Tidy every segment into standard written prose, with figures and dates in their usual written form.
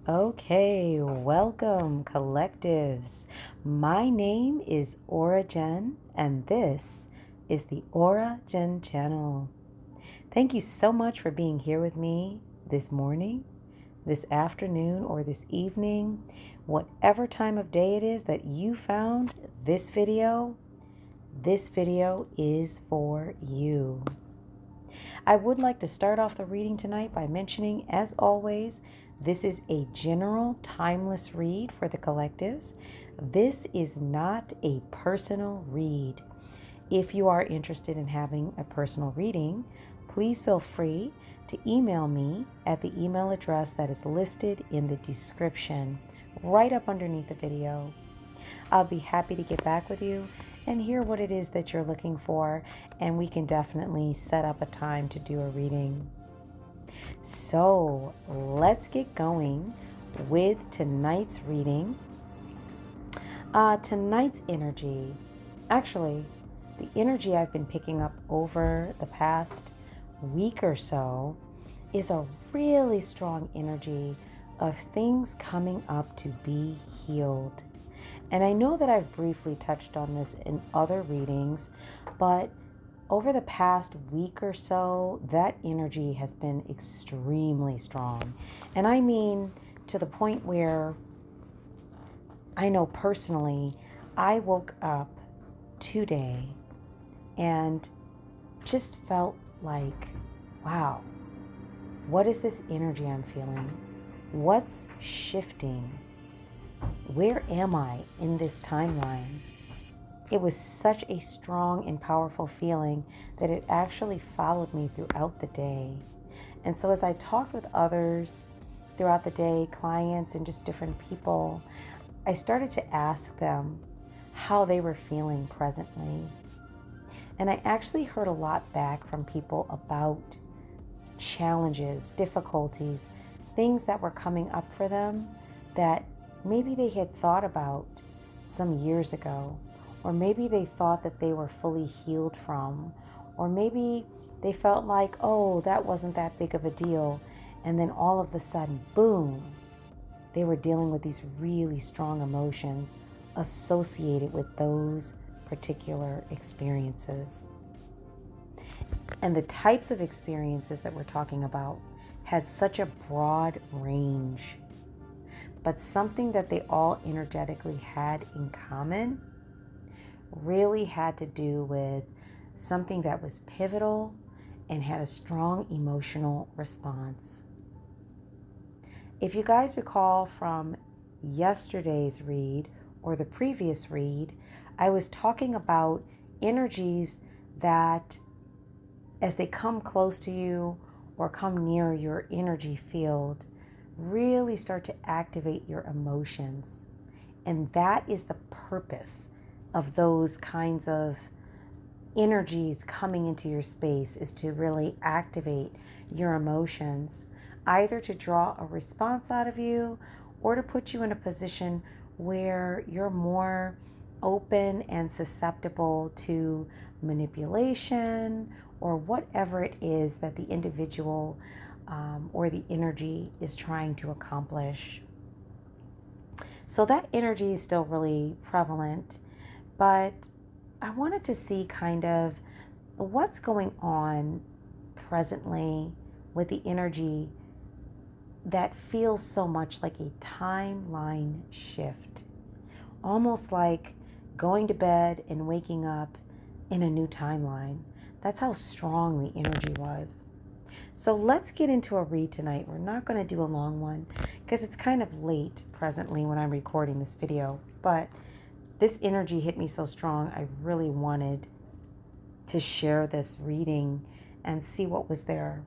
Okay, welcome, collectives. My name is Ora-gen, and this is the Ora-gen channel. Thank you so much for being here with me this morning, this afternoon, or this evening. Whatever time of day it is that you found this video is for you. I would like to start off the reading tonight by mentioning, as always, this is a general, timeless read for the collectives. This is not a personal read. If you are interested in having a personal reading, please feel free to email me at the email address that is listed in the description right up underneath the video. I'll be happy to get back with you and hear what it is that you're looking for, and we can definitely set up a time to do a reading. So let's get going with tonight's reading. Tonight's energy, actually, the energy I've been picking up over the past week or so is a really strong energy of things coming up to be healed. And I know that I've briefly touched on this in other readings, but over the past week or so, that energy has been extremely strong. And I mean to the point where I know personally, I woke up today and just felt like, wow, what is this energy I'm feeling? What's shifting? Where am I in this timeline? It was such a strong and powerful feeling that it actually followed me throughout the day. And so as I talked with others throughout the day, clients and just different people, I started to ask them how they were feeling presently. And I actually heard a lot back from people about challenges, difficulties, things that were coming up for them that maybe they had thought about some years ago, or maybe they thought that they were fully healed from, or maybe they felt like, oh, that wasn't that big of a deal. And then all of a sudden, boom, they were dealing with these really strong emotions associated with those particular experiences. And the types of experiences that we're talking about had such a broad range. But something that they all energetically had in common really had to do with something that was pivotal and had a strong emotional response. If you guys recall from yesterday's read or the previous read, I was talking about energies that, as they come close to you or come near your energy field, really start to activate your emotions. And that is the purpose of those kinds of energies coming into your space, is to really activate your emotions, either to draw a response out of you or to put you in a position where you're more open and susceptible to manipulation or whatever it is that the individual or the energy is trying to accomplish. So that energy is still really prevalent, but I wanted to see kind of what's going on presently with the energy that feels so much like a timeline shift, almost like going to bed and waking up in a new timeline. That's how strong the energy was. So let's get into a read tonight. We're not going to do a long one because it's kind of late presently when I'm recording this video. But this energy hit me so strong, I really wanted to share this reading and see what was there.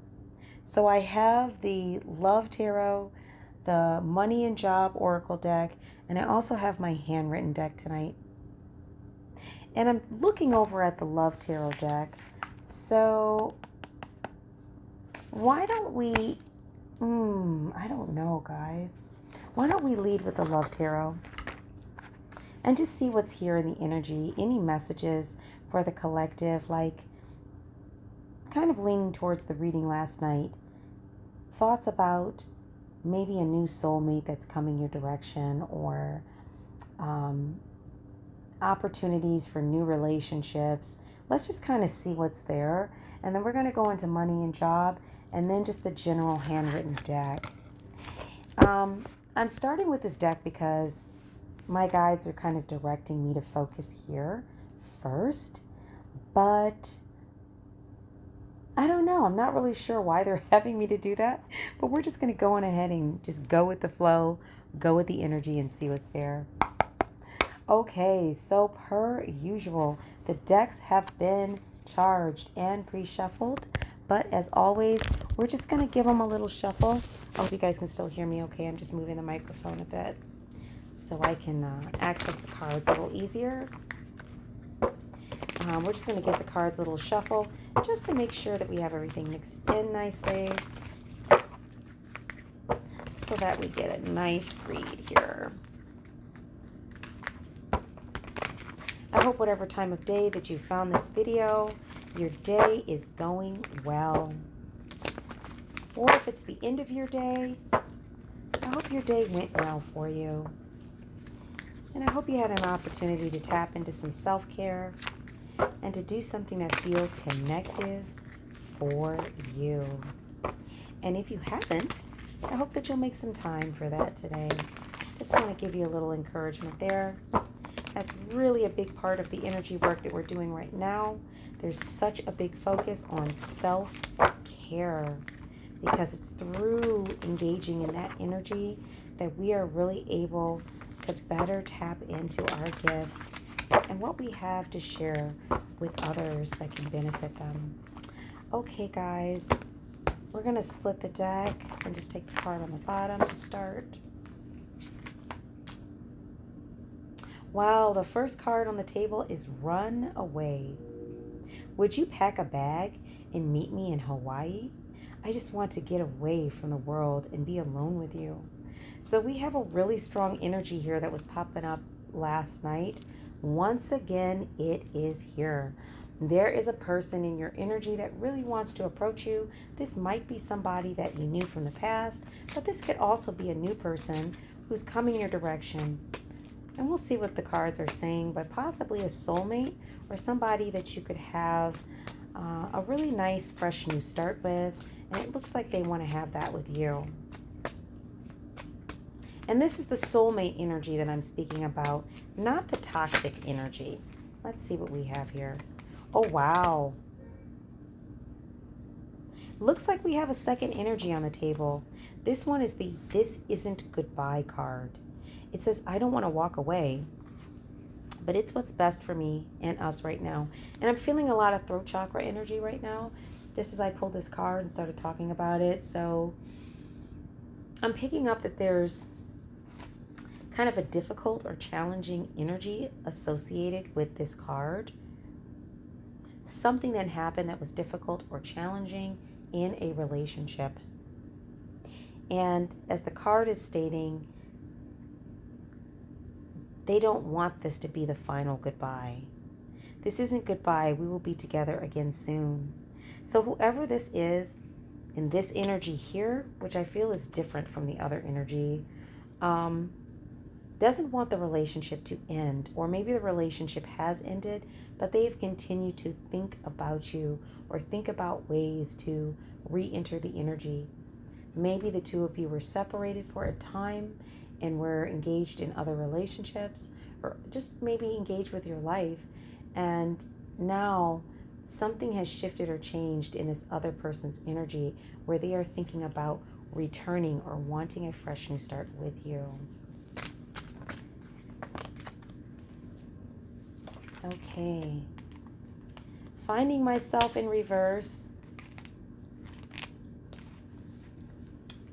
So I have the Love Tarot, the Money and Job Oracle deck, and I also have my handwritten deck tonight. And I'm looking over at the Love Tarot deck. So why don't we, I don't know, guys. Why don't we lead with the Love Tarot and just see what's here in the energy, any messages for the collective, like kind of leaning towards the reading last night, thoughts about maybe a new soulmate that's coming your direction, or opportunities for new relationships. Let's just kind of see what's there. And then we're going to go into money and job, and then just the general handwritten deck. I'm starting with this deck because my guides are kind of directing me to focus here first. But I don't know. I'm not really sure why they're having me to do that. But we're just going to go on ahead and just go with the flow, go with the energy, and see what's there. Okay, so per usual, the decks have been charged and pre-shuffled. But as always, we're just going to give them a little shuffle. I hope you guys can still hear me okay. I'm just moving the microphone a bit so I can access the cards a little easier. We're just going to give the cards a little shuffle just to make sure that we have everything mixed in nicely so that we get a nice read here. I hope whatever time of day that you found this video, your day is going well. Or if it's the end of your day, I hope your day went well for you. And I hope you had an opportunity to tap into some self-care and to do something that feels connective for you. And if you haven't, I hope that you'll make some time for that today. Just want to give you a little encouragement there. That's really a big part of the energy work that we're doing right now. There's such a big focus on self-care because it's through engaging in that energy that we are really able to better tap into our gifts and what we have to share with others that can benefit them. Okay, guys, we're going to split the deck and just take the card on the bottom to start. Wow, the first card on the table is Run Away. Would you pack a bag and meet me in Hawaii? I just want to get away from the world and be alone with you. So we have a really strong energy here that was popping up last night. Once again, it is here. There is a person in your energy that really wants to approach you. This might be somebody that you knew from the past, but this could also be a new person who's coming your direction. And we'll see what the cards are saying, but possibly a soulmate or somebody that you could have a really nice, fresh new start with. And it looks like they want to have that with you. And this is the soulmate energy that I'm speaking about, not the toxic energy. Let's see what we have here. Oh, wow. Looks like we have a second energy on the table. This one is the This Isn't Goodbye card. It says, I don't want to walk away, but it's what's best for me and us right now. And I'm feeling a lot of throat chakra energy right now, just as I pulled this card and started talking about it. So I'm picking up that there's kind of a difficult or challenging energy associated with this card. Something that happened that was difficult or challenging in a relationship. And as the card is stating, they don't want this to be the final goodbye. This isn't goodbye. We will be together again soon. So whoever this is, in this energy here, which I feel is different from the other energy, doesn't want the relationship to end. Or maybe the relationship has ended, but they've continued to think about you or think about ways to re-enter the energy. Maybe the two of you were separated for a time and were engaged in other relationships, or just maybe engaged with your life, and now something has shifted or changed in this other person's energy where they are thinking about returning or wanting a fresh new start with you. Okay. Finding myself in reverse.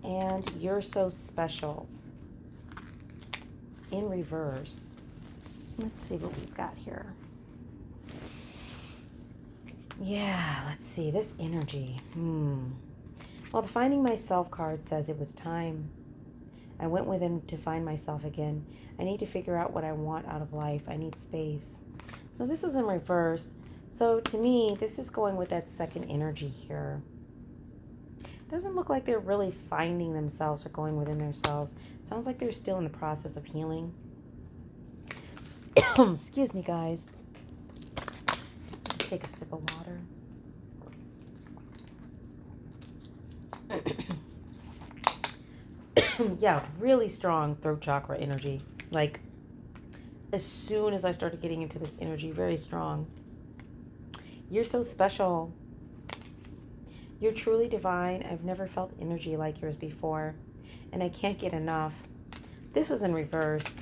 And you're so special. In reverse. Let's see what we've got here. Yeah, let's see. This energy. Well, the Finding Myself card says it was time. I went within to find myself again. I need to figure out what I want out of life. I need space. So this was in reverse. So to me, this is going with that second energy here. Doesn't look like they're really finding themselves or going within themselves. Sounds like they're still in the process of healing. Excuse me, guys. Just take a sip of water. Yeah, really strong throat chakra energy. Like, as soon as I started getting into this energy, very strong. You're so special. You're truly divine. I've never felt energy like yours before, and I can't get enough. This was in reverse.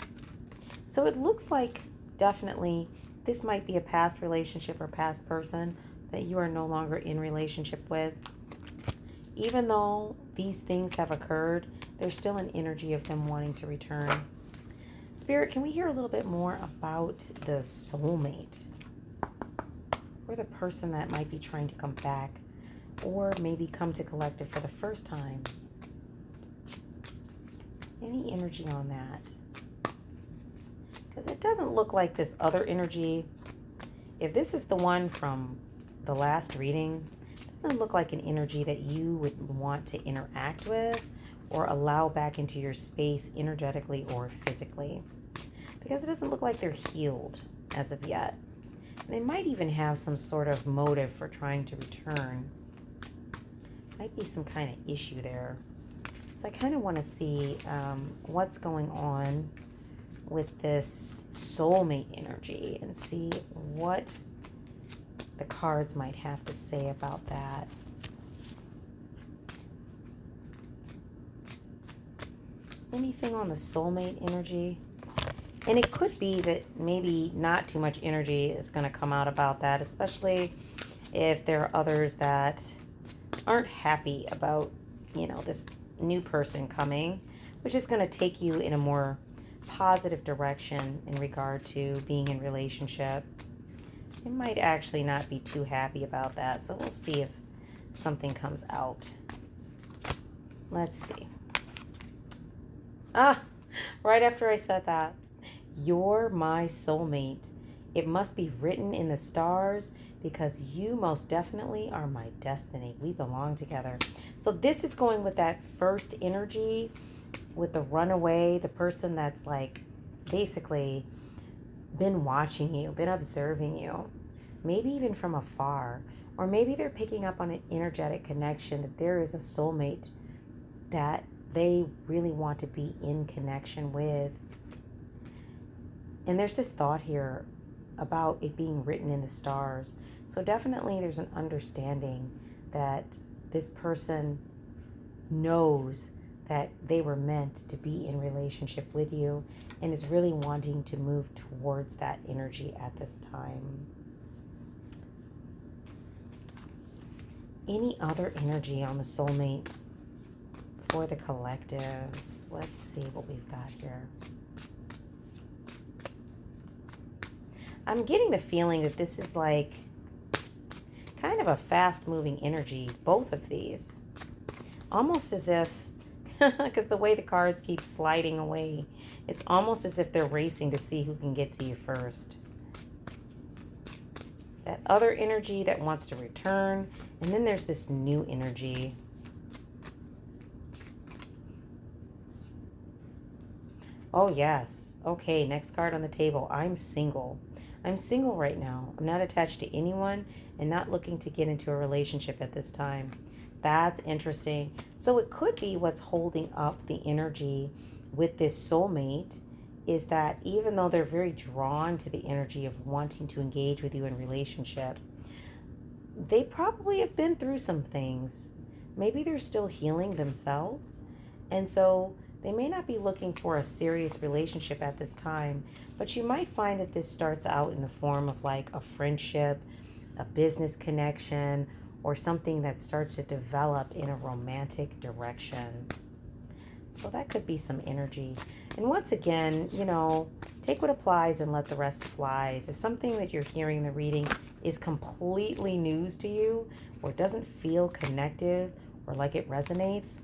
So it looks like definitely this might be a past relationship or past person that you are no longer in relationship with. Even though these things have occurred, there's still an energy of them wanting to return. Spirit, can we hear a little bit more about the soulmate? Or the person that might be trying to come back, or maybe come to collective for the first time. Any energy on that? Because it doesn't look like this other energy. If this is the one from the last reading, it doesn't look like an energy that you would want to interact with or allow back into your space energetically or physically. Because it doesn't look like they're healed as of yet. And they might even have some sort of motive for trying to return. Might be some kind of issue there. So I kind of want to see what's going on with this soulmate energy and see what the cards might have to say about that. Anything on the soulmate energy? And it could be that maybe not too much energy is going to come out about that, especially if there are others that aren't happy about, this new person coming, which is going to take you in a more positive direction in regard to being in relationship. They might actually not be too happy about that, so we'll see if something comes out. Let's see. Right after I said that, you're my soulmate. It must be written in the stars because you most definitely are my destiny. We belong together. So this is going with that first energy with the runaway, the person that's like basically been watching you, been observing you, maybe even from afar, or maybe they're picking up on an energetic connection that there is a soulmate that they really want to be in connection with. And there's this thought here about it being written in the stars. So definitely there's an understanding that this person knows that they were meant to be in relationship with you and is really wanting to move towards that energy at this time. Any other energy on the soulmate for the collectives? Let's see what we've got here. I'm getting the feeling that this is like kind of a fast-moving energy, both of these. Almost as if, because the way the cards keep sliding away, it's almost as if they're racing to see who can get to you first. That other energy that wants to return, and then there's this new energy. Oh, yes. Okay, next card on the table. I'm single. I'm single right now. I'm not attached to anyone and not looking to get into a relationship at this time. That's interesting. So it could be what's holding up the energy with this soulmate is that even though they're very drawn to the energy of wanting to engage with you in relationship, they probably have been through some things. Maybe they're still healing themselves. And so they may not be looking for a serious relationship at this time, but you might find that this starts out in the form of like a friendship, a business connection, or something that starts to develop in a romantic direction. So that could be some energy. And once again, take what applies and let the rest fly. If something that you're hearing in the reading is completely news to you or doesn't feel connective or like it resonates,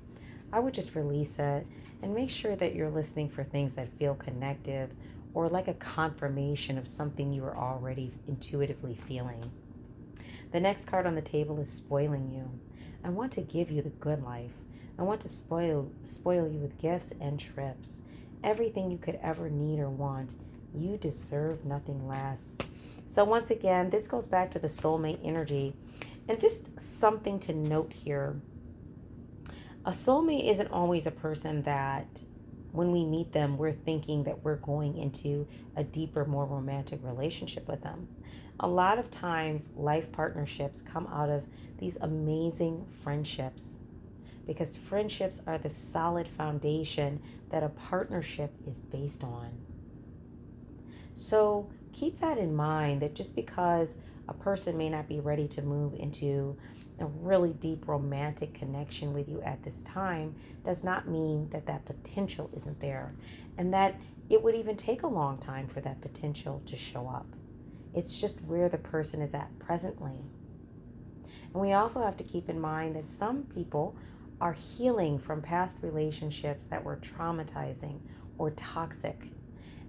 I would just release it and make sure that you're listening for things that feel connective or like a confirmation of something you are already intuitively feeling. The next card on the table is spoiling you. I want to give you the good life. I want to spoil you with gifts and trips. Everything you could ever need or want. You deserve nothing less. So once again, this goes back to the soulmate energy. And just something to note here. A soulmate isn't always a person that when we meet them, we're thinking that we're going into a deeper, more romantic relationship with them. A lot of times, life partnerships come out of these amazing friendships, because friendships are the solid foundation that a partnership is based on. So keep that in mind, that just because a person may not be ready to move into a really deep romantic connection with you at this time does not mean that that potential isn't there, and that it would even take a long time for that potential to show up. It's just where the person is at presently. And we also have to keep in mind that some people are healing from past relationships that were traumatizing or toxic.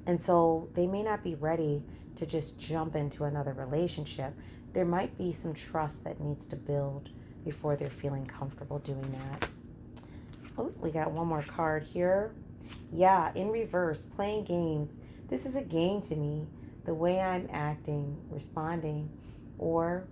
And so they may not be ready to just jump into another relationship. There might be some trust that needs to build before they're feeling comfortable doing that. Oh, we got one more card here. Yeah, in reverse, playing games. This is a game to me. The way I'm acting, responding, or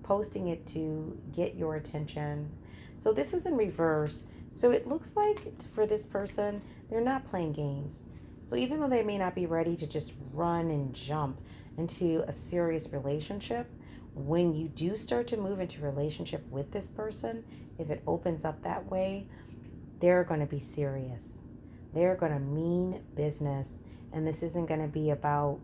posting it to get your attention. So this was in reverse. So it looks like for this person, they're not playing games. So even though they may not be ready to just run and jump into a serious relationship, when you do start to move into a relationship with this person, if it opens up that way, they're going to be serious. They're going to mean business. And this isn't going to be about,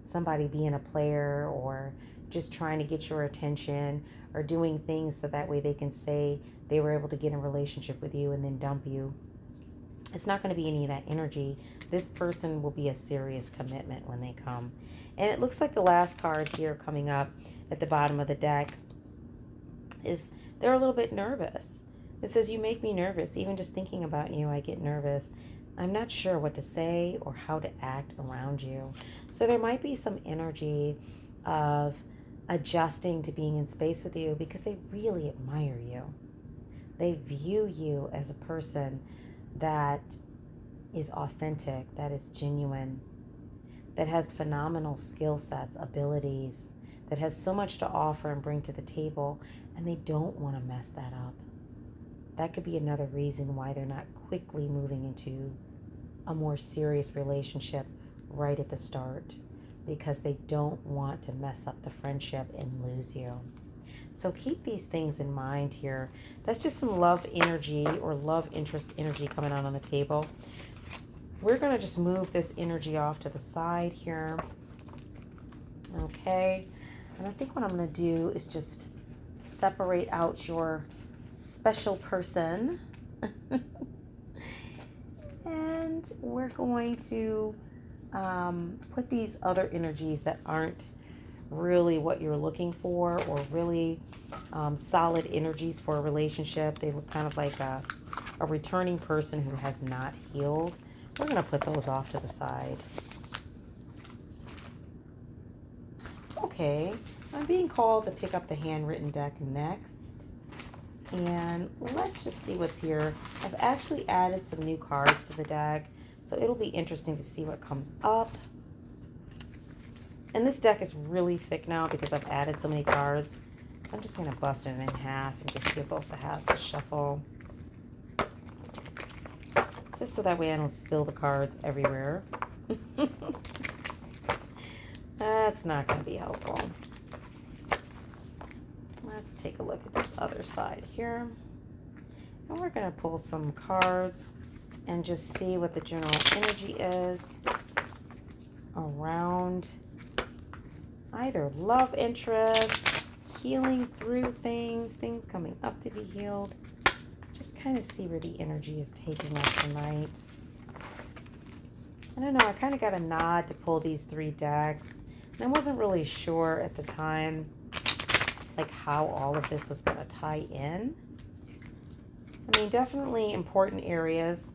somebody being a player or just trying to get your attention or doing things so that way they can say they were able to get in a relationship with you and then dump you. It's not going to be any of that energy. This person will be a serious commitment when they come. And it looks like the last card here coming up at the bottom of the deck is they're a little bit nervous. It says, you make me nervous. Even just thinking about you, I get nervous. I'm not sure what to say or how to act around you. So there might be some energy of adjusting to being in space with you because they really admire you. They view you as a person that is authentic, that is genuine, that has phenomenal skill sets, abilities, that has so much to offer and bring to the table, and they don't want to mess that up. That could be another reason why they're not quickly moving into a more serious relationship right at the start, because they don't want to mess up the friendship and lose you. So keep these things in mind here. That's just some love energy or love interest energy coming out on the table. We're going to just move this energy off to the side here. Okay. And I think what I'm going to do is just separate out your special person. And we're going to put these other energies that aren't really what you're looking for, or really solid energies for a relationship. They look kind of like a returning person who has not healed. We're going to put those off to the side. Okay, I'm being called to pick up the handwritten deck next. And let's just see what's here. I've actually added some new cards to the deck, so it'll be interesting to see what comes up. And this deck is really thick now because I've added so many cards. I'm just going to bust it in half and just give both the halves a shuffle. Just so that way I don't spill the cards everywhere. That's not going to be helpful. Let's take a look at this other side here. And we're going to pull some cards and just see what the general energy is around either love interest, healing through things coming up to be healed. Just kind of see where the energy is taking us tonight. I don't know, I kind of got a nod to pull these 3 decks. And I wasn't really sure at the time like how all of this was going to tie in. I mean, definitely important areas.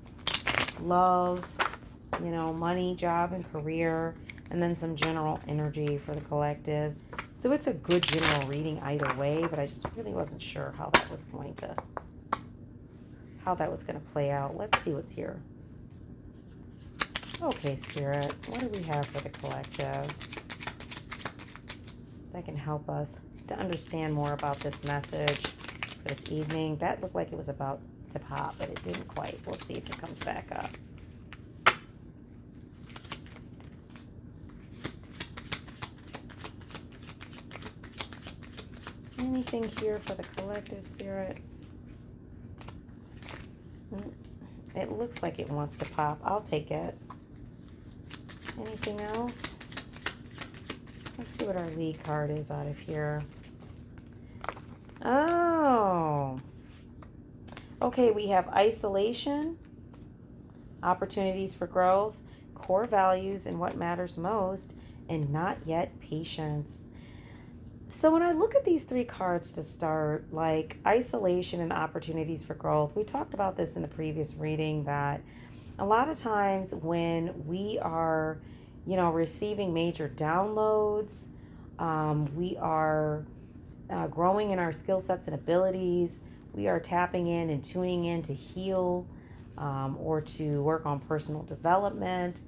Love, money, job, and career. And then some general energy for the collective. So it's a good general reading either way, but I just really wasn't sure how that was going to play out. Let's see what's here. Okay, Spirit, what do we have for the collective that can help us to understand more about this message for this evening? That looked like it was about to pop, but it didn't quite. We'll see if it comes back up. Anything here for the collective, Spirit? It looks like it wants to pop. I'll take it. Anything else? Let's see what our lead card is out of here. Oh. Okay, we have isolation, opportunities for growth, core values and what matters most, and not yet patience. So when I look at these three cards to start, like isolation and opportunities for growth, we talked about this in the previous reading, that a lot of times when we are, receiving major downloads, we are growing in our skill sets and abilities, we are tapping in and tuning in to heal or to work on personal development,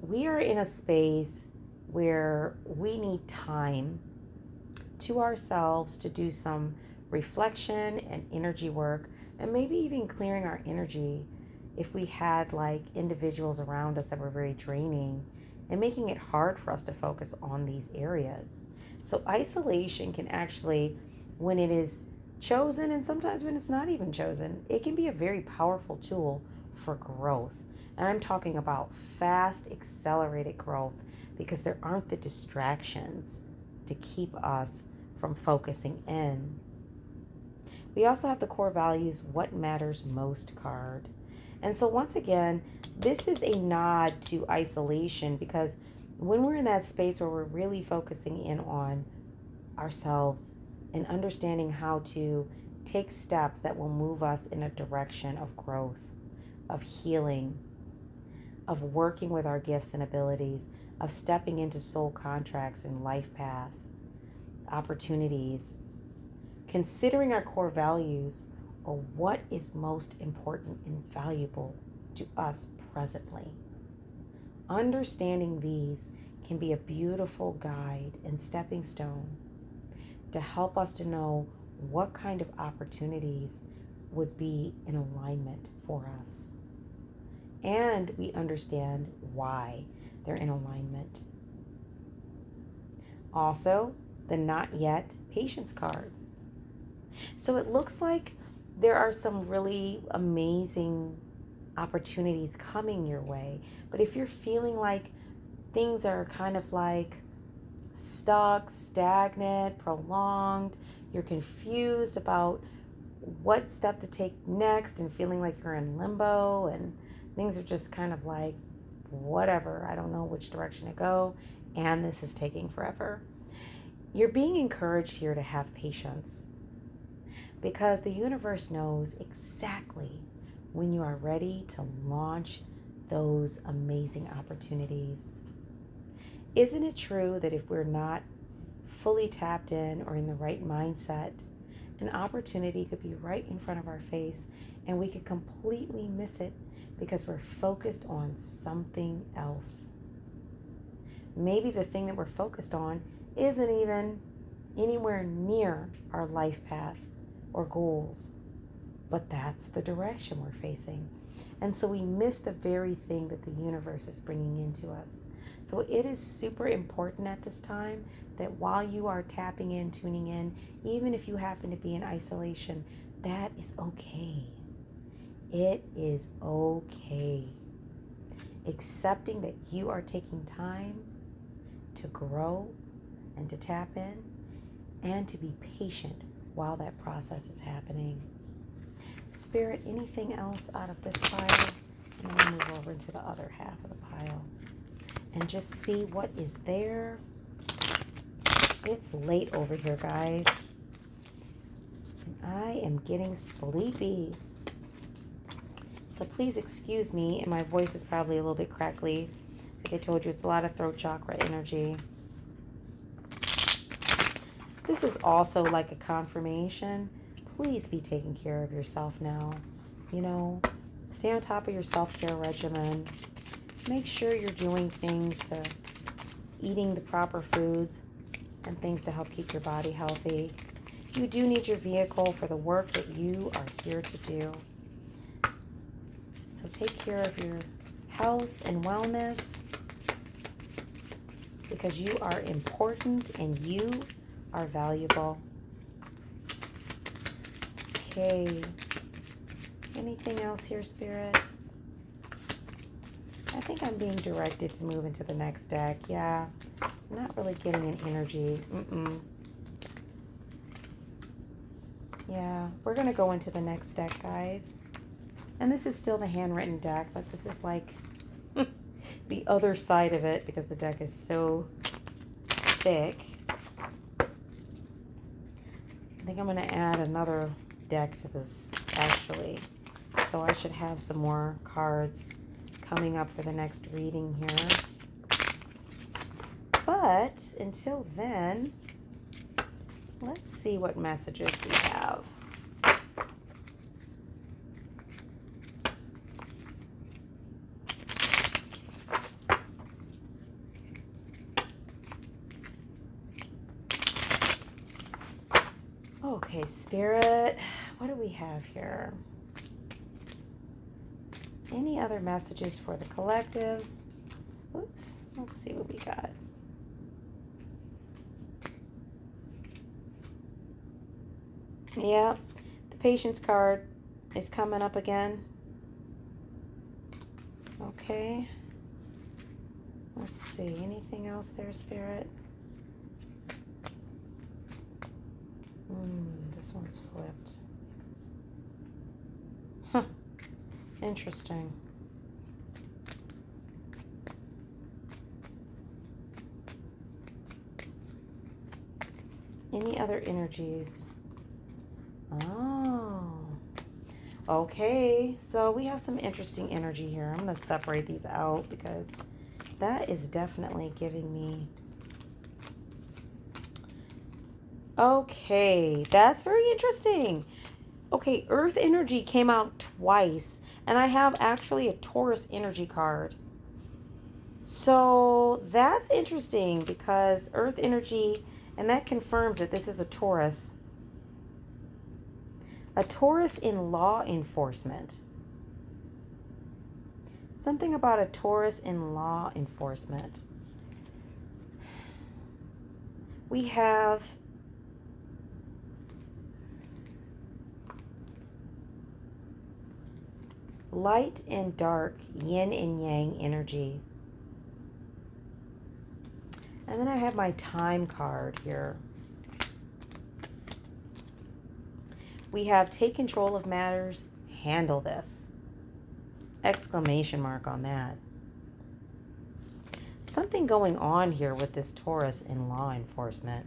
we are in a space where we need time to ourselves to do some reflection and energy work, and maybe even clearing our energy if we had like individuals around us that were very draining and making it hard for us to focus on these areas. So isolation can actually, when it is chosen, and sometimes when it's not even chosen, it can be a very powerful tool for growth. And I'm talking about fast, accelerated growth, because there aren't the distractions to keep us from focusing in. We also have the core values, what matters most card. And so once again, this is a nod to isolation, because when we're in that space where we're really focusing in on ourselves and understanding how to take steps that will move us in a direction of growth, of healing, of working with our gifts and abilities, of stepping into soul contracts and life paths, opportunities, considering our core values, or what is most important and valuable to us presently. Understanding these can be a beautiful guide and stepping stone to help us to know what kind of opportunities would be in alignment for us. And we understand why they're in alignment. Also, the not yet patience card. So it looks like there are some really amazing opportunities coming your way. But if you're feeling like things are kind of like stuck, stagnant, prolonged, you're confused about what step to take next and feeling like you're in limbo and things are just kind of like, whatever, I don't know which direction to go, and this is taking forever. You're being encouraged here to have patience, because the universe knows exactly when you are ready to launch those amazing opportunities. Isn't it true that if we're not fully tapped in or in the right mindset, an opportunity could be right in front of our face and we could completely miss it because we're focused on something else? Maybe the thing that we're focused on isn't even anywhere near our life path or goals, but that's the direction we're facing. And so we miss the very thing that the universe is bringing into us. So it is super important at this time that while you are tapping in, tuning in, even if you happen to be in isolation, that is okay. It is okay. Accepting that you are taking time to grow and to tap in and to be patient while that process is happening. Spirit, anything else out of this pile? And then we'll move over into the other half of the pile and just see what is there. It's late over here, guys, and I am getting sleepy. So please excuse me, and my voice is probably a little bit crackly. Like I told you, it's a lot of throat chakra energy. This is also like a confirmation. Please be taking care of yourself now. You know, stay on top of your self-care regimen. Make sure you're doing things to eating the proper foods and things to help keep your body healthy. You do need your vehicle for the work that you are here to do. So take care of your health and wellness, because you are important and you are valuable. Okay. Anything else here, Spirit? I think I'm being directed to move into the next deck. Yeah. I'm not really getting an energy. Yeah. We're going to go into the next deck, guys. And this is still the handwritten deck, but this is like the other side of it because the deck is so thick. I think I'm going to add another deck to this, actually. So I should have some more cards coming up for the next reading here. But until then, let's see what messages we have. Okay, Spirit, what do we have here? Any other messages for the collectives? Oops, let's see what we got. Yeah, the patience card is coming up again. Okay. Let's see, anything else there, Spirit? This one's flipped. Huh. Interesting. Any other energies? Oh. Okay. So we have some interesting energy here. I'm going to separate these out because that is definitely giving me... Okay. That's very interesting. Okay. Earth energy came out twice. And I have actually a Taurus energy card. So that's interesting because Earth energy, and that confirms that this is a Taurus. A Taurus in law enforcement. Something about a Taurus in law enforcement. We have light and dark, yin and yang energy. And then I have my time card here. We have take control of matters, handle this. Exclamation mark on that. Something going on here with this Taurus in law enforcement.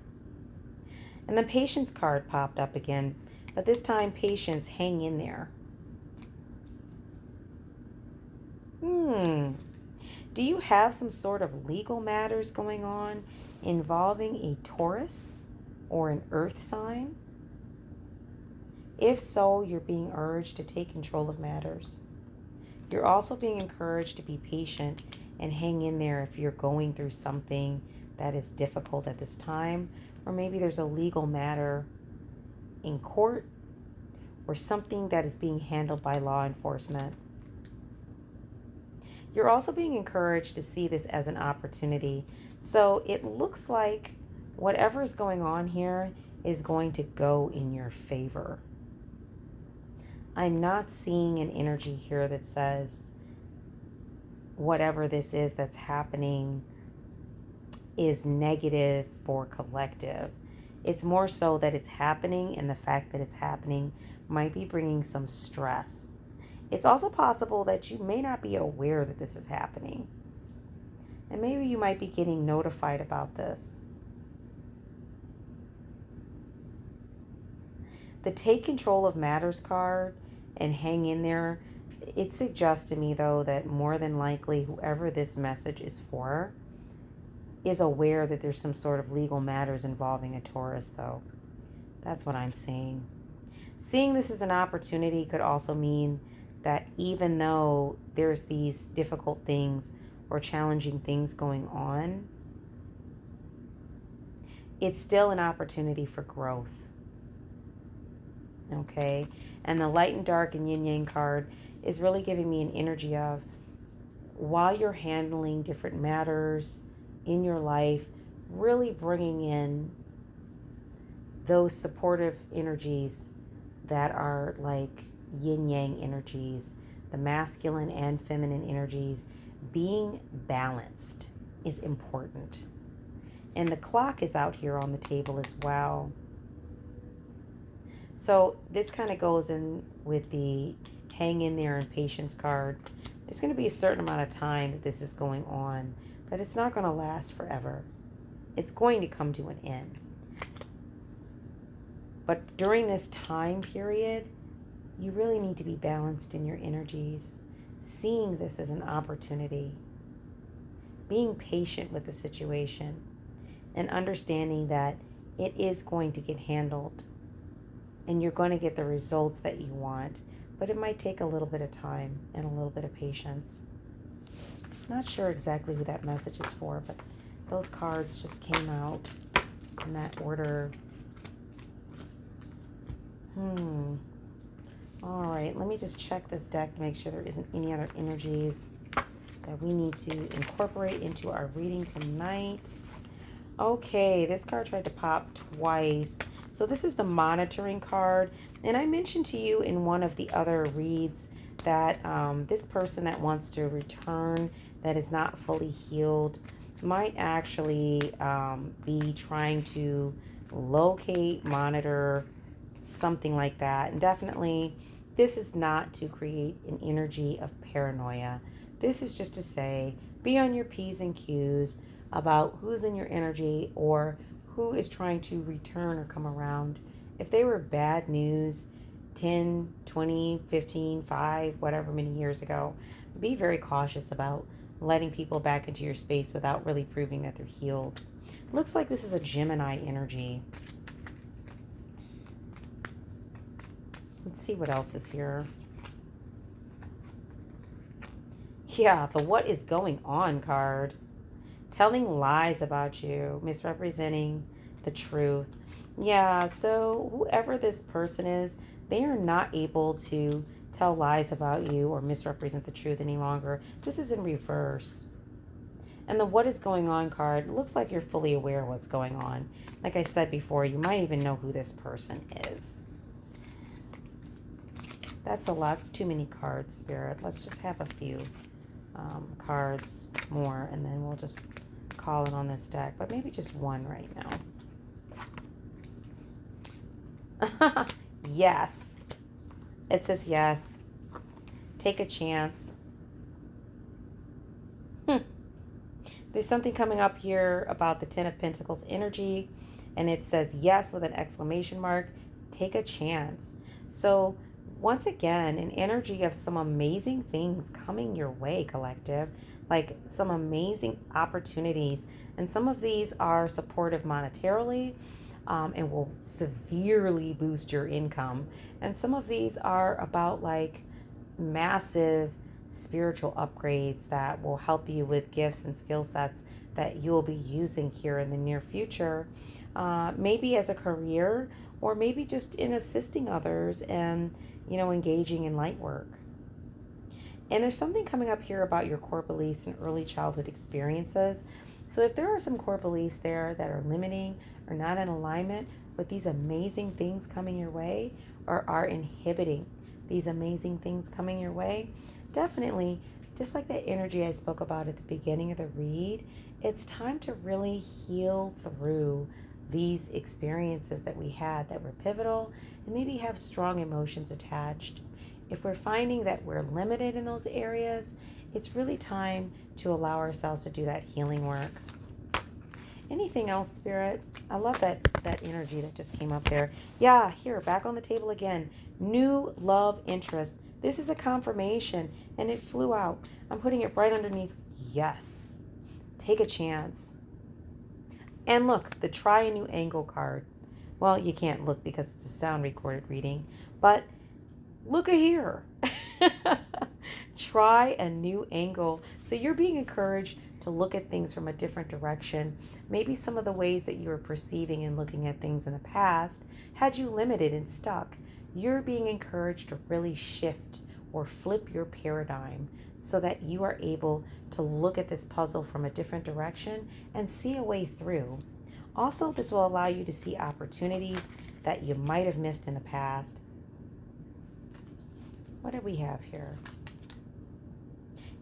And the patience card popped up again, but this time patience, hang in there. Do you have some sort of legal matters going on involving a Taurus or an earth sign? If so, you're being urged to take control of matters. You're also being encouraged to be patient and hang in there if you're going through something that is difficult at this time, or maybe there's a legal matter in court or something that is being handled by law enforcement. You're also being encouraged to see this as an opportunity. So it looks like whatever is going on here is going to go in your favor. I'm not seeing an energy here that says whatever this is that's happening is negative for collective. It's more so that it's happening, and the fact that it's happening might be bringing some stress. It's also possible that you may not be aware that this is happening. And maybe you might be getting notified about this. The take control of matters card and hang in there, it suggests to me though that more than likely whoever this message is for is aware that there's some sort of legal matters involving a Taurus, though. That's what I'm seeing. Seeing this as an opportunity could also mean that even though there's these difficult things or challenging things going on, it's still an opportunity for growth. Okay? And the light and dark and yin yang card is really giving me an energy of, while you're handling different matters in your life, really bringing in those supportive energies that are like yin yang energies, the masculine and feminine energies. Being balanced is important. And the clock is out here on the table as well. So this kind of goes in with the hang in there and patience card. There's going to be a certain amount of time that this is going on, but it's not going to last forever. It's going to come to an end. But during this time period, you really need to be balanced in your energies, seeing this as an opportunity, being patient with the situation, and understanding that it is going to get handled and you're going to get the results that you want, but it might take a little bit of time and a little bit of patience. Not sure exactly who that message is for, but those cards just came out in that order. All right, let me just check this deck to make sure there isn't any other energies that we need to incorporate into our reading tonight. Okay, this card tried to pop twice. So this is the monitoring card. And I mentioned to you in one of the other reads that this person that wants to return, that is not fully healed, might actually be trying to locate, monitor, something like that. And definitely, this is not to create an energy of paranoia. This is just to say, be on your P's and Q's about who's in your energy or who is trying to return or come around. If they were bad news 10, 20, 15, 5, whatever many years ago, be very cautious about letting people back into your space without really proving that they're healed. Looks like this is a Gemini energy. Let's see what else is here. Yeah, the what is going on card. Telling lies about you, misrepresenting the truth. Yeah, so whoever this person is, they are not able to tell lies about you or misrepresent the truth any longer. This is in reverse. And the what is going on card looks like you're fully aware of what's going on. Like I said before, you might even know who this person is. That's a lot. It's too many cards, Spirit. Let's just have a few cards more, and then we'll just call it on this deck. But maybe just one right now. Yes. It says yes. Take a chance. There's something coming up here about the Ten of Pentacles energy, and it says yes with an exclamation mark. Take a chance. So once again, an energy of some amazing things coming your way, collective. Like some amazing opportunities. And some of these are supportive monetarily and will severely boost your income. And some of these are about like massive spiritual upgrades that will help you with gifts and skill sets that you'll be using here in the near future. Maybe as a career, or maybe just in assisting others and, you know, engaging in light work. And there's something coming up here about your core beliefs and early childhood experiences. So if there are some core beliefs there that are limiting or not in alignment with these amazing things coming your way, or are inhibiting these amazing things coming your way, definitely, just like that energy I spoke about at the beginning of the read, it's time to really heal through these experiences that we had that were pivotal and maybe have strong emotions attached. If we're finding that we're limited in those areas, it's really time to allow ourselves to do that healing work. Anything else, Spirit? I love that energy that just came up there. Yeah, here, back on the table again. New love interest. This is a confirmation, and it flew out. I'm putting it right underneath. Yes. Take a chance. And look, the try a new angle card. Well, you can't look because it's a sound recorded reading, but look at here. Try a new angle. So you're being encouraged to look at things from a different direction. Maybe some of the ways that you were perceiving and looking at things in the past had you limited and stuck. You're being encouraged to really shift or flip your paradigm so that you are able to look at this puzzle from a different direction and see a way through. Also, this will allow you to see opportunities that you might have missed in the past. What do we have here?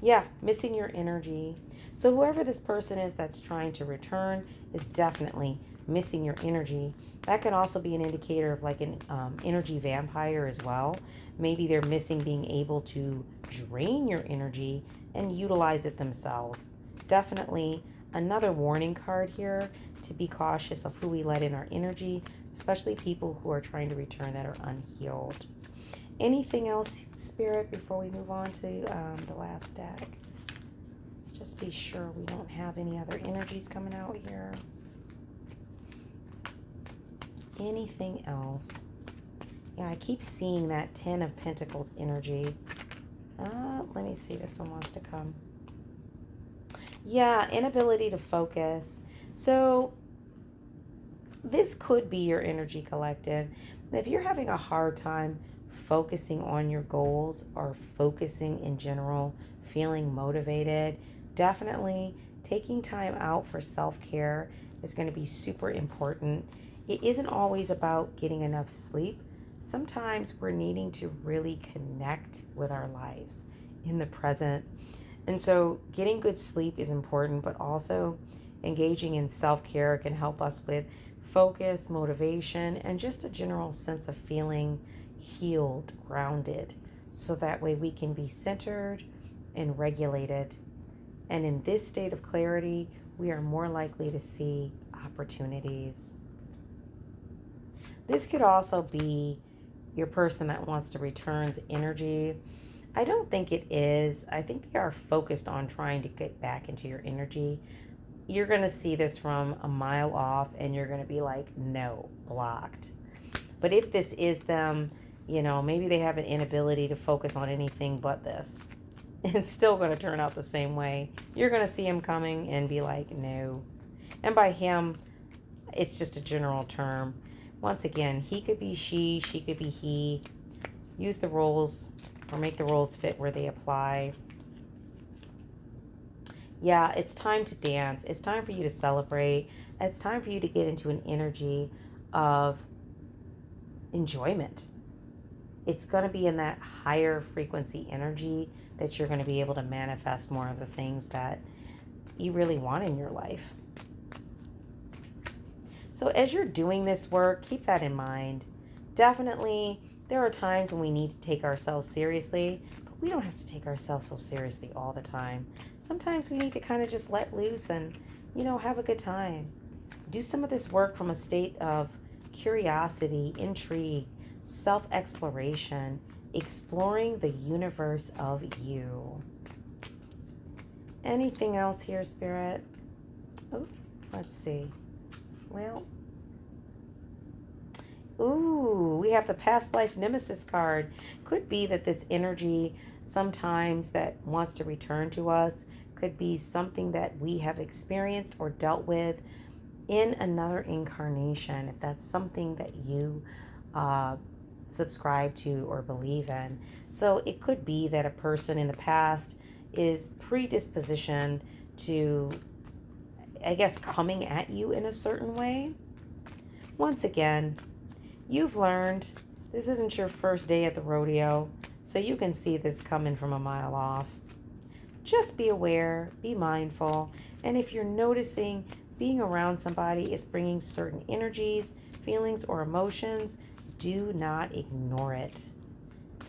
Yeah, missing your energy. So whoever this person is that's trying to return is definitely missing your energy. That can also be an indicator of like an energy vampire as well. Maybe they're missing being able to drain your energy and utilize it themselves. Definitely another warning card here to be cautious of who we let in our energy, especially people who are trying to return that are unhealed. Anything else, Spirit, before we move on to the last deck? Let's just be sure we don't have any other energies coming out here. Anything else? Yeah, I keep seeing that Ten of Pentacles energy. Let me see. This one wants to come. Yeah, inability to focus. So this could be your energy collective. If you're having a hard time focusing on your goals or focusing in general, feeling motivated, definitely taking time out for self-care is going to be super important. It isn't always about getting enough sleep. Sometimes we're needing to really connect with our lives in the present. And so getting good sleep is important, but also engaging in self-care can help us with focus, motivation, and just a general sense of feeling healed, grounded, so that way we can be centered and regulated. And in this state of clarity, we are more likely to see opportunities. This could also be your person that wants to return energy. I don't think it is. I think they are focused on trying to get back into your energy. You're going to see this from a mile off and you're going to be like, no, blocked. But if this is them, you know, maybe they have an inability to focus on anything but this. It's still going to turn out the same way. You're going to see him coming and be like, no. And by him, it's just a general term. Once again, he could be she could be he. Use the roles or make the roles fit where they apply. Yeah, it's time to dance. It's time for you to celebrate. It's time for you to get into an energy of enjoyment. It's going to be in that higher frequency energy that you're going to be able to manifest more of the things that you really want in your life. So as you're doing this work, keep that in mind. Definitely, there are times when we need to take ourselves seriously, but we don't have to take ourselves so seriously all the time. Sometimes we need to kind of just let loose and, you know, have a good time. Do some of this work from a state of curiosity, intrigue, self-exploration, exploring the universe of you. Anything else here, Spirit? Oh, let's see. Well, ooh, we have the past life nemesis card. Could be that this energy sometimes that wants to return to us could be something that we have experienced or dealt with in another incarnation, if that's something that you subscribe to or believe in. So it could be that a person in the past is predispositioned to, I guess, coming at you in a certain way. Once again, you've learned this isn't your first day at the rodeo, so you can see this coming from a mile off. Just be aware, be mindful, and if you're noticing being around somebody is bringing certain energies, feelings, or emotions, do not ignore it.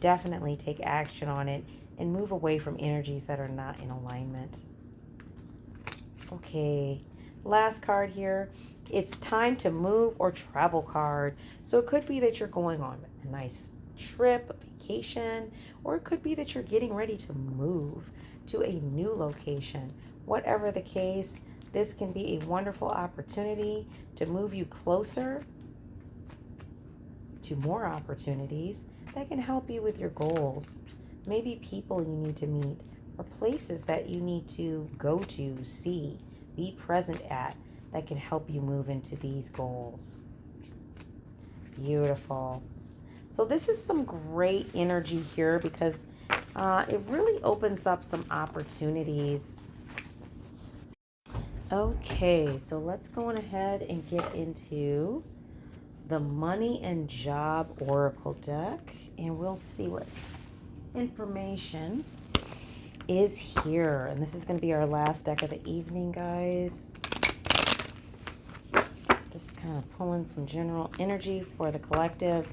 Definitely take action on it and move away from energies that are not in alignment. Okay, last card here. It's time to move or travel card. So it could be that you're going on a nice trip, a vacation, or it could be that you're getting ready to move to a new location. Whatever the case, This can be a wonderful opportunity to move you closer to more opportunities that can help you with your goals. Maybe people you need to meet or places that you need to go to, see, be present at that can help you move into these goals. Beautiful. So this is some great energy here because it really opens up some opportunities. Okay, so let's go on ahead and get into the Money and Job Oracle deck, and we'll see what information is here. And this is going to be our last deck of the evening, guys. Just kind of pulling some general energy for the collective.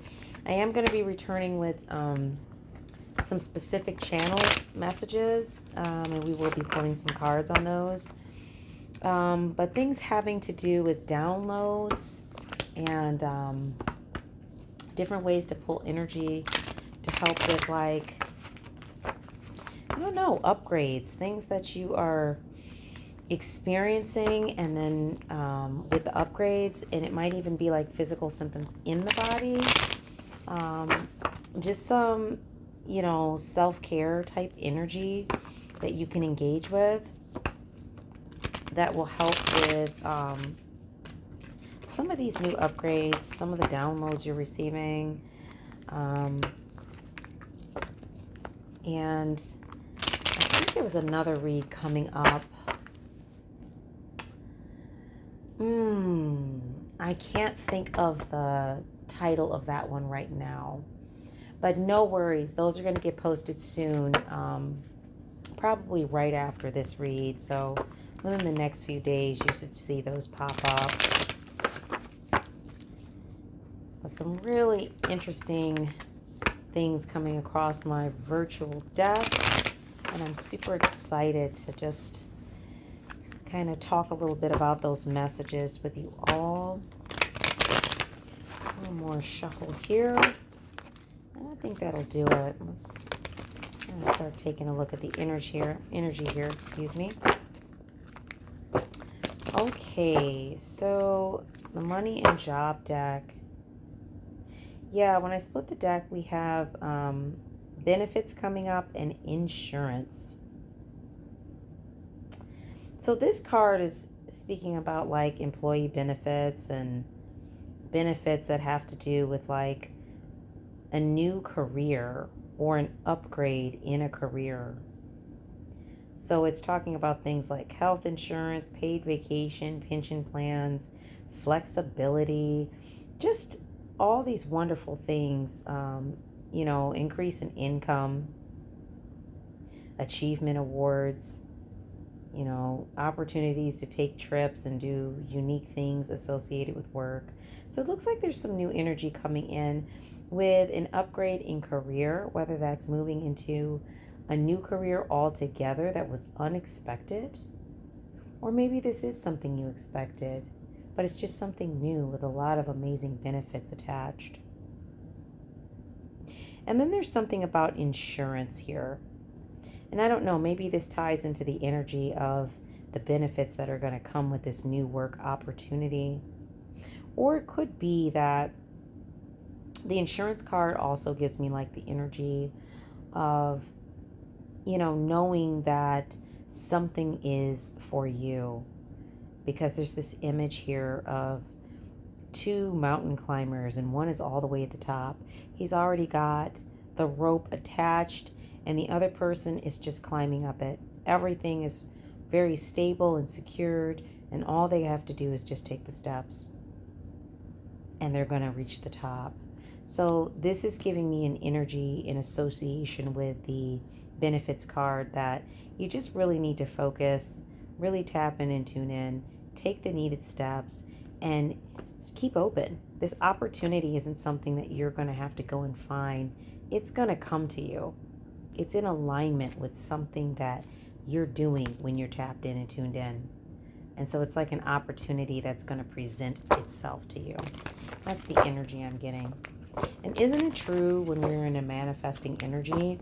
I am going to be returning with some specific channel messages, and we will be pulling some cards on those. But things having to do with downloads and different ways to pull energy to help with, like, I don't know, upgrades, things that you are experiencing, and then with the upgrades, and it might even be like physical symptoms in the body. Just some, you know, self-care type energy that you can engage with that will help with some of these new upgrades, some of the downloads you're receiving. And I think there was another read coming up. I can't think of the title of that one right now. But no worries. Those are going to get posted soon. Probably right after this read. So within the next few days, you should see those pop up. But some really interesting things coming across my virtual desk. And I'm super excited to just kind of talk a little bit about those messages with you all. A little more shuffle here. And I think that'll do it. Let's start taking a look at the energy here, excuse me. Okay, so the Money and Job deck. Yeah, when I split the deck, we have benefits coming up and insurance. So this card is speaking about like employee benefits and benefits that have to do with like a new career or an upgrade in a career. So it's talking about things like health insurance, paid vacation, pension plans, flexibility, just all these wonderful things, you know, increase in income, achievement awards, you know, opportunities to take trips and do unique things associated with work. So it looks like there's some new energy coming in with an upgrade in career, whether that's moving into a new career altogether that was unexpected, or maybe this is something you expected, but it's just something new with a lot of amazing benefits attached. And then there's something about insurance here. And I don't know, maybe this ties into the energy of the benefits that are going to come with this new work opportunity. Or it could be that the insurance card also gives me like the energy of, you know, knowing that something is for you. Because there's this image here of two mountain climbers, and one is all the way at the top. He's already got the rope attached, and the other person is just climbing up it. Everything is very stable and secured, and all they have to do is just take the steps, and they're going to reach the top. So this is giving me an energy in association with the benefits card that you just really need to focus, really tap in and tune in, take the needed steps, and keep open. This opportunity isn't something that you're going to have to go and find. It's going to come to you. It's in alignment with something that you're doing when you're tapped in and tuned in. And so it's like an opportunity that's going to present itself to you. That's the energy I'm getting. And isn't it true when we're in a manifesting energy,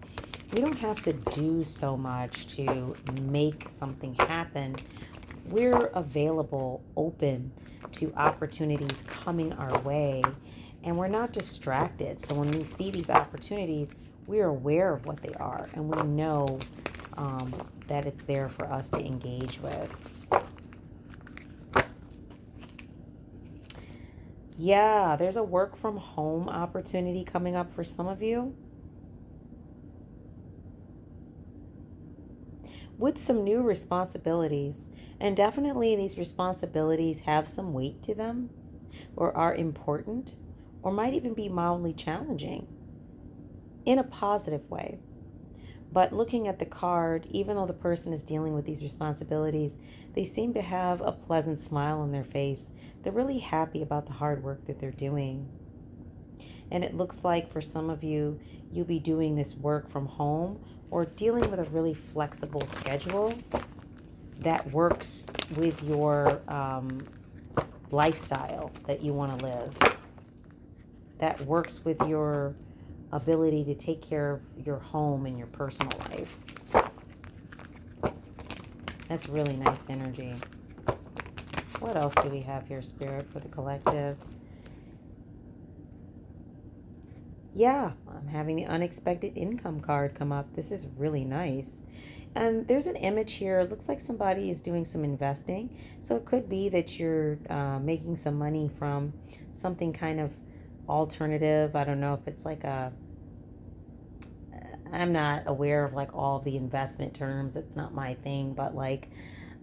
we don't have to do so much to make something happen. we're available, open to opportunities coming our way, and we're not distracted. So when we see these opportunities, we're aware of what they are, and we know that it's there for us to engage with. Yeah, there's a work from home opportunity coming up for some of you, with some new responsibilities. And definitely these responsibilities have some weight to them, or are important, or might even be mildly challenging in a positive way. But looking at the card, even though the person is dealing with these responsibilities, they seem to have a pleasant smile on their face. They're really happy about the hard work that they're doing. And it looks like for some of you, you'll be doing this work from home or dealing with a really flexible schedule that works with your lifestyle that you want to live, that works with your ability to take care of your home and your personal life. That's really nice energy. What else do we have here, Spirit, for the collective? Yeah, I'm having the unexpected income card come up. This is really nice. And there's an image here. It looks like somebody is doing some investing. So it could be that you're making some money from something kind of alternative. I don't know if it's like I'm not aware of like all the investment terms. It's not my thing, but like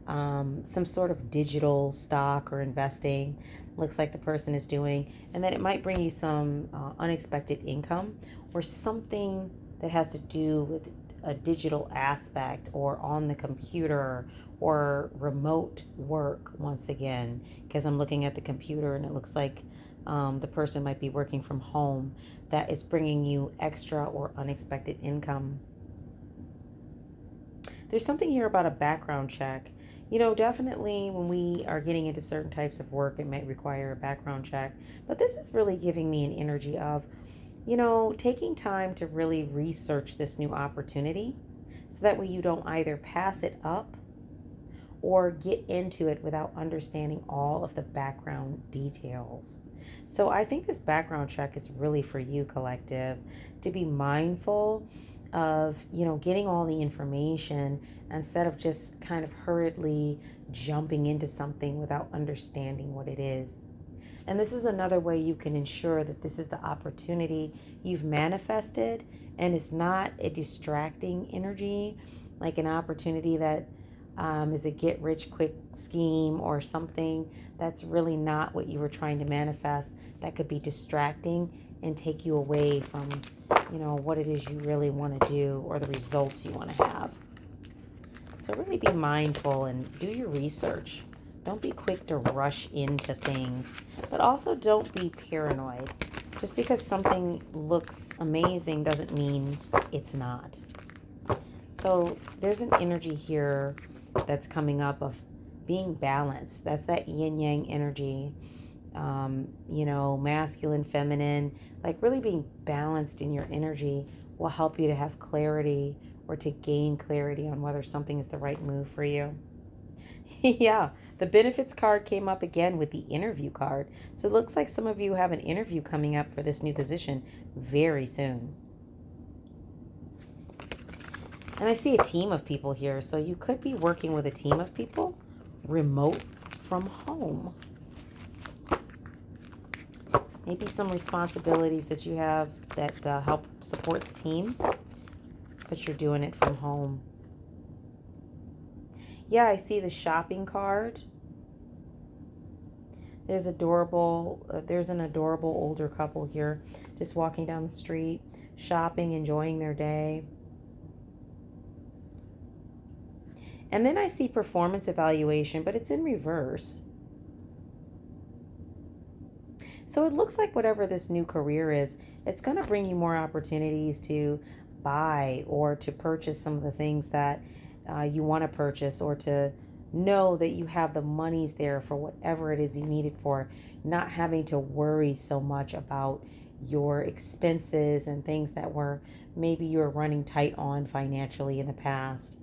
some sort of digital stock or investing looks like the person is doing, and that it might bring you some unexpected income or something that has to do with a digital aspect or on the computer or remote work once again, because I'm looking at the computer and it looks like the person might be working from home, that is bringing you extra or unexpected income. There's something here about a background check. You know, definitely when we are getting into certain types of work, it might require a background check. But this is really giving me an energy of, you know, taking time to really research this new opportunity so that way you don't either pass it up or get into it without understanding all of the background details. So I think this background check is really for you, collective, to be mindful of, you know, getting all the information instead of just kind of hurriedly jumping into something without understanding what it is. And this is another way you can ensure that this is the opportunity you've manifested and it's not a distracting energy, like an opportunity that is a get rich quick scheme or something that's really not what you were trying to manifest, that could be distracting and take you away from, you know, what it is you really want to do or the results you want to have. So really be mindful and do your research. Don't be quick to rush into things, but also don't be paranoid. Just because something looks amazing doesn't mean it's not. So there's an energy here that's coming up of being balanced. That's that yin yang energy, you know, masculine, feminine, like really being balanced in your energy will help you to have clarity or to gain clarity on whether something is the right move for you. Yeah, the benefits card came up again with the interview card. So it looks like some of you have an interview coming up for this new position very soon. And I see a team of people here. So you could be working with a team of people remote from home. Maybe some responsibilities that you have that help support the team, but you're doing it from home. Yeah, I see the shopping card. There's an adorable older couple here just walking down the street, shopping, enjoying their day. And then I see performance evaluation, but it's in reverse. So it looks like whatever this new career is, it's going to bring you more opportunities to buy or to purchase some of the things that you want to purchase, or to know that you have the monies there for whatever it is you need it for, not having to worry so much about your expenses and things that were maybe you were running tight on financially in the past.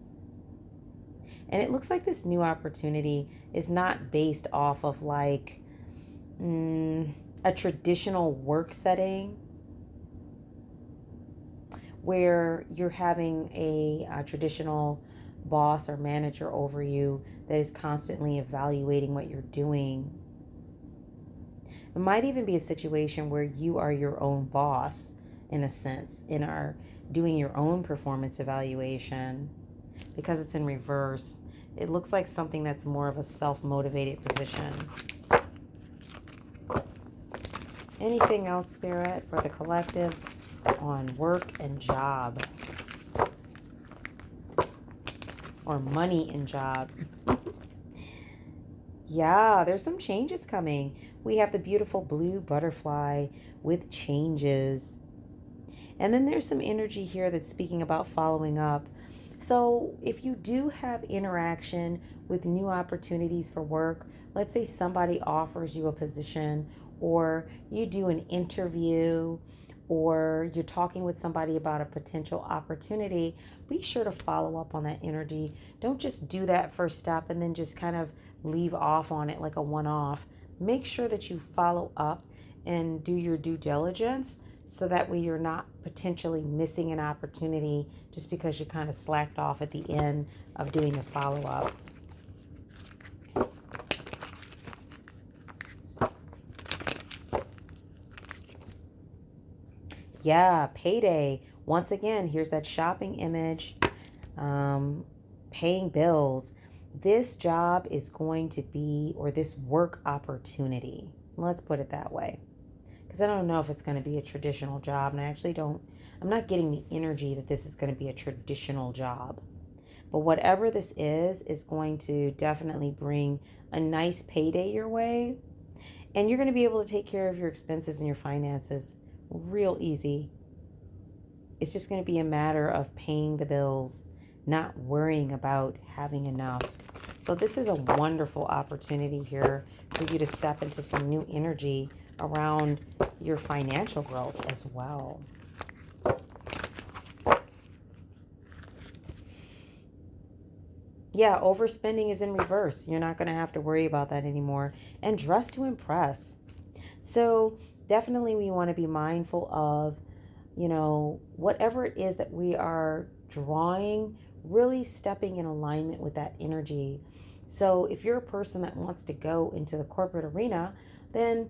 And it looks like this new opportunity is not based off of like a traditional work setting where you're having a traditional boss or manager over you that is constantly evaluating what you're doing. It might even be a situation where you are your own boss in a sense, and are doing your own performance evaluation. Because it's in reverse, it looks like something that's more of a self-motivated position. Anything else, Spirit, for the collectives on work and job? Or money and job? Yeah, there's some changes coming. We have the beautiful blue butterfly with changes. And then there's some energy here that's speaking about following up. So if you do have interaction with new opportunities for work, let's say somebody offers you a position, or you do an interview, or you're talking with somebody about a potential opportunity, be sure to follow up on that energy. Don't just do that first step and then just kind of leave off on it like a one-off. Make sure that you follow up and do your due diligence, so that way you're not potentially missing an opportunity just because you kind of slacked off at the end of doing the follow-up. Yeah, payday. Once again, here's that shopping image, paying bills. This job is going to be, or this work opportunity, let's put it that way. Because I don't know if it's going to be a traditional job. And I'm not getting the energy that this is going to be a traditional job. But whatever this is going to definitely bring a nice payday your way. And you're going to be able to take care of your expenses and your finances real easy. It's just going to be a matter of paying the bills, not worrying about having enough. So this is a wonderful opportunity here for you to step into some new energy around your financial growth as well. Yeah, overspending is in reverse. You're not going to have to worry about that anymore. And dress to impress. So definitely we want to be mindful of, whatever it is that we are drawing, really stepping in alignment with that energy. So if you're a person that wants to go into the corporate arena, then,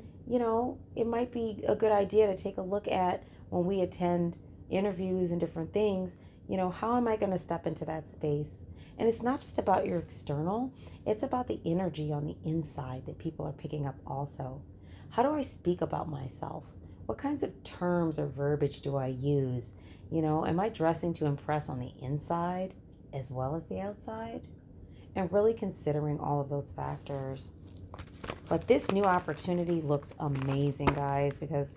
it might be a good idea to take a look at, when we attend interviews and different things, how am I going to step into that space? And it's not just about your external, it's about the energy on the inside that people are picking up also. How do I speak about myself? What kinds of terms or verbiage do I use? Am I dressing to impress on the inside as well as the outside? And really considering all of those factors. But this new opportunity looks amazing, guys, because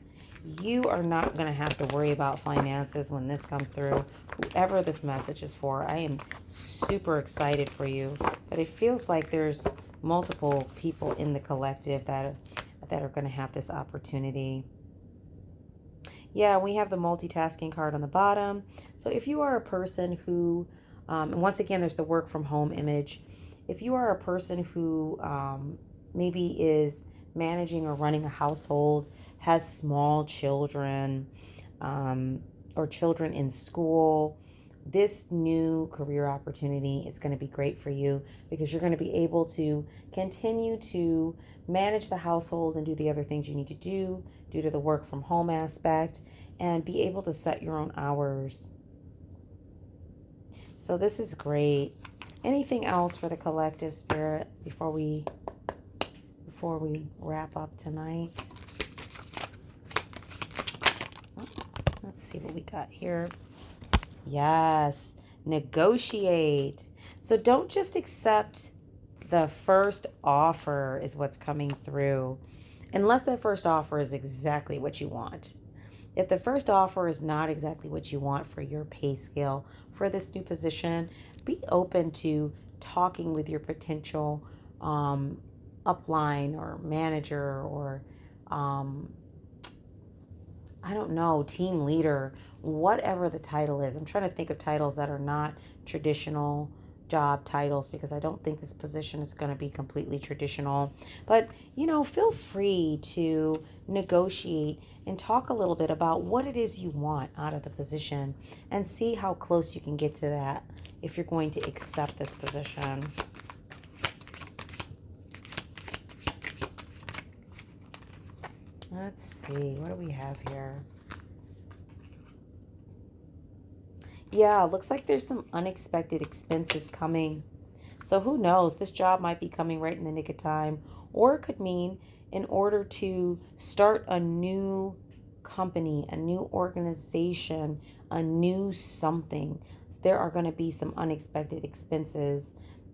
you are not going to have to worry about finances when this comes through. Whoever this message is for, I am super excited for you. But it feels like there's multiple people in the collective that are going to have this opportunity. Yeah, we have the multitasking card on the bottom. So if you are a person who, and once again, there's the work from home image. If you are a person who maybe is managing or running a household, has small children, or children in school, this new career opportunity is going to be great for you, because you're going to be able to continue to manage the household and do the other things you need to do due to the work from home aspect, and be able to set your own hours. So this is great. Anything else for the collective, Spirit, before we wrap up tonight? Let's see what we got here. Yes, negotiate. So don't just accept the first offer is what's coming through, unless that first offer is exactly what you want. If the first offer is not exactly what you want for your pay scale for this new position, be open to talking with your potential upline or manager or I don't know, team leader, whatever the title is. I'm trying to think of titles that are not traditional job titles because I don't think this position is going to be completely traditional. But, feel free to negotiate and talk a little bit about what it is you want out of the position and see how close you can get to that if you're going to accept this position. Let's see, what do we have here? Yeah, looks like there's some unexpected expenses coming. So who knows? This job might be coming right in the nick of time, or it could mean in order to start a new company, a new organization, a new something, there are going to be some unexpected expenses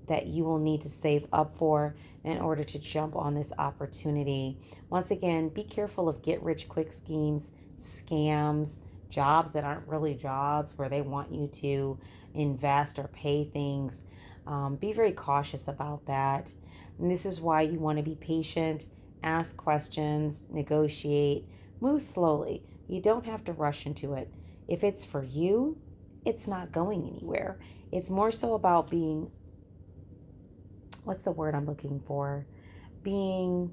that you will need to save up for in order to jump on this opportunity. Once again, be careful of get rich quick schemes, scams, jobs that aren't really jobs where they want you to invest or pay things. Be very cautious about that. And this is why you want to be patient, ask questions, negotiate, move slowly. You don't have to rush into it. If it's for you, it's not going anywhere. It's more so about being, what's the word I'm looking for? Being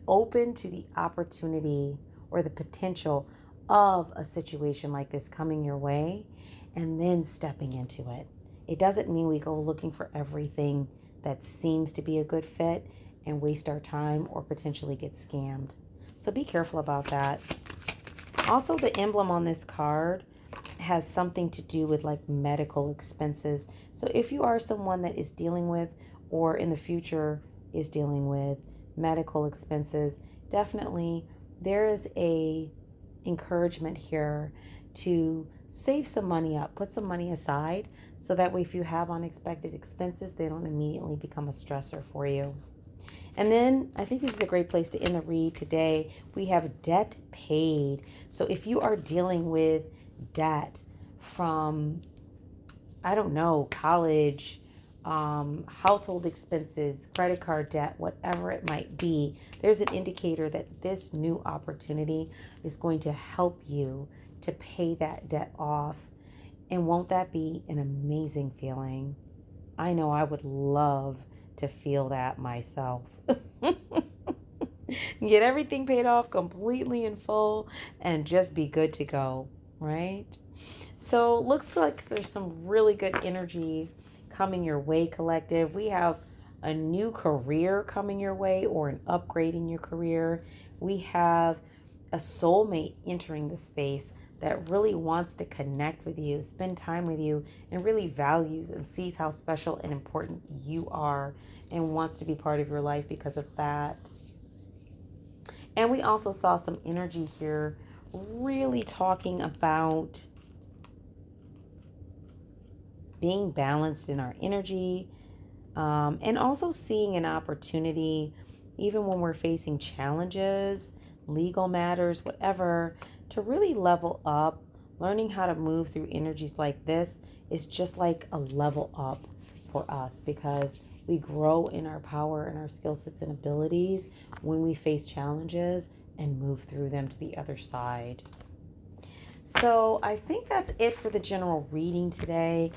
open to the opportunity or the potential of a situation like this coming your way and then stepping into it. It doesn't mean we go looking for everything that seems to be a good fit and waste our time or potentially get scammed. So be careful about that. Also, the emblem on this card has something to do with like medical expenses. So if you are someone that is dealing with or in the future is dealing with medical expenses, definitely there is a encouragement here to save some money up, put some money aside, so that way if you have unexpected expenses, they don't immediately become a stressor for you. And then I think this is a great place to end the read today. We have debt paid. So if you are dealing with debt from, I don't know, college, household expenses, credit card debt, whatever it might be, there's an indicator that this new opportunity is going to help you to pay that debt off. And won't that be an amazing feeling? I know I would love to feel that myself. Get everything paid off completely in full and just be good to go, right? So looks like there's some really good energy coming your way, collective. We have a new career coming your way or an upgrade in your career. We have a soulmate entering the space that really wants to connect with you, spend time with you, and really values and sees how special and important you are and wants to be part of your life because of that. And we also saw some energy here really talking about being balanced in our energy, and also seeing an opportunity, even when we're facing challenges, legal matters, whatever, to really level up. Learning how to move through energies like this is just like a level up for us because we grow in our power and our skill sets and abilities when we face challenges and move through them to the other side. So I think that's it for the general reading today.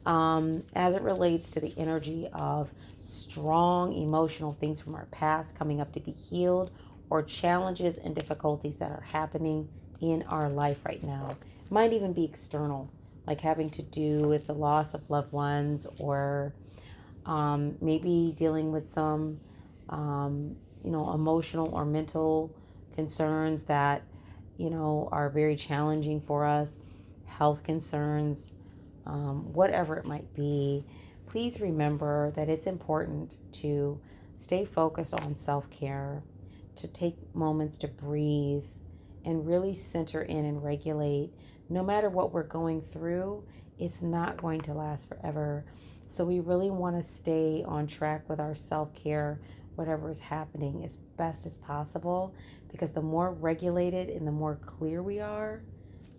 As it relates to the energy of strong emotional things from our past coming up to be healed, or challenges and difficulties that are happening in our life right now. It might even be external, like having to do with the loss of loved ones, or maybe dealing with some, emotional or mental concerns that, are very challenging for us, health concerns, whatever it might be. Please remember that it's important to stay focused on self-care, to take moments to breathe and really center in and regulate. No matter what we're going through, it's not going to last forever. So we really want to stay on track with our self-care, whatever is happening, as best as possible, because the more regulated and the more clear we are,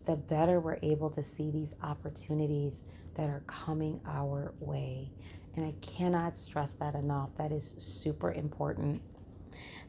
the better we're able to see these opportunities that are coming our way. And I cannot stress that enough. That is super important.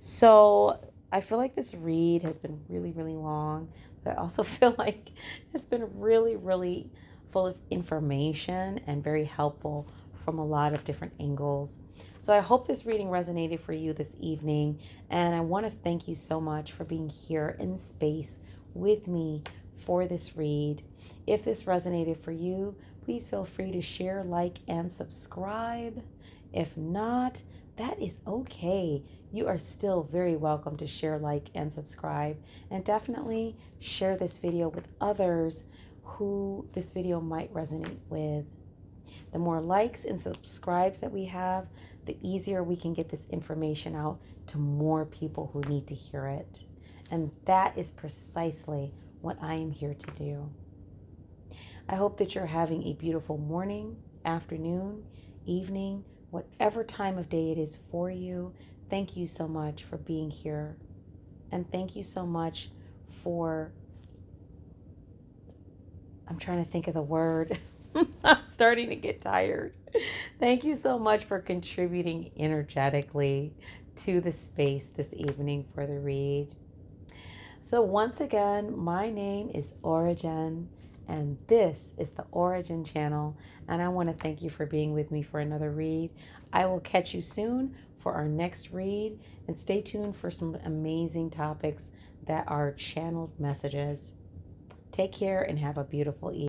So I feel like this read has been really, really long, but I also feel like it's been really, really full of information and very helpful from a lot of different angles. So I hope this reading resonated for you this evening. And I want to thank you so much for being here in space with me for this read. If this resonated for you, please feel free to share, like, and subscribe. If not, that is okay. You are still very welcome to share, like, and subscribe. And definitely share this video with others who this video might resonate with. The more likes and subscribes that we have, the easier we can get this information out to more people who need to hear it. And that is precisely what I am here to do. I hope that you're having a beautiful morning, afternoon, evening, whatever time of day it is for you. Thank you so much for being here. And thank you so much for, I'm trying to think of the word. I'm starting to get tired. Thank you so much for contributing energetically to the space this evening for the read. So once again, my name is Ora-gen, and this is the Ora-gen channel, and I want to thank you for being with me for another read. I will catch you soon for our next read, and stay tuned for some amazing topics that are channeled messages. Take care and have a beautiful evening.